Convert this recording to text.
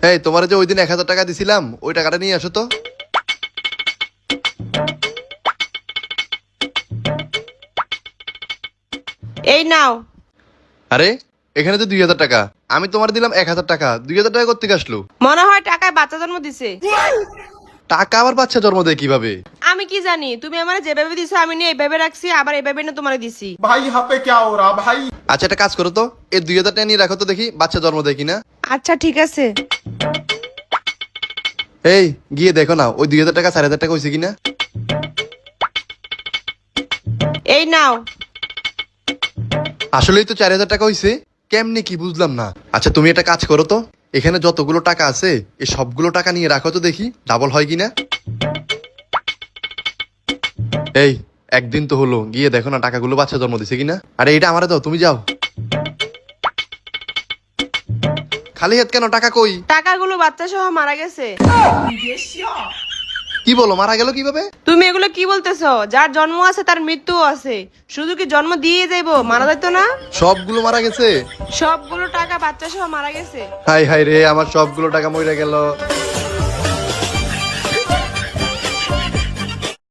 এই তোমার যে ওই দিন 1,000 টাকা দিছিলাম ওই টাকাটা নিয়ে আসো তো। এই নাও। আরে এখানে তো 2,000 টাকা, আমি তোমার দিলাম 1,000 টাকা, 2,000 টাকা কোত্থেকে আসলো? মনে হয় টাকায় বাচ্চা জন্ম দিছে। টাকা আবার বাচ্চা জন্ম দেয় কিভাবে? আমি কি জানি, তুমি আমার যেভাবে দিছো আমি নিয়ে এইভাবে রাখছি, আবার এইভাবে না তোমারে দিছি। भाई यहाँ पे क्या हो रहा भाई। আচ্ছা একটা কাজ করো তো, এই 2,000 টাকা নিয়ে রাখো তো দেখি বাচ্চা জন্ম দেয় কিনা। আচ্ছা ঠিক আছে। এই গিয়ে দেখো না ওই 2,000 টাকা 4,000 টাকা হয়েছে কিনা। এই নাও। আসলেই তো 4,000 টাকা হয়েছে, কেমনে কি বুঝলাম না। আচ্ছা তুমি একটা কাজ করো তো, এখানে যতগুলো টাকা আছে এই সবগুলো টাকা নিয়ে রাখো তো দেখি ডাবল হয় কিনা। এই একদিন তো হলো, গিয়ে দেখো না টাকাগুলো বাচ্চা জন্ম দিছে কিনা। আরে এটা আমারে দাও, তুমি যাও। খালি হাত কেন, টাকা কই? টাকাগুলো বাচ্চা সহ মারা গেছে। কি বলো, মারা গেল কিভাবে? তুমি এগুলো কি বলতেছো? যার জন্ম আছে তার মৃত্যু আছে, শুধু কি জন্ম দিয়ে যাইবো, মারা যাইতো না? সবগুলো মারা গেছে? সবগুলো টাকা বাচ্চা সহ মারা গেছে। হাই হাই রে, আমার সবগুলো টাকা মইরা গেল।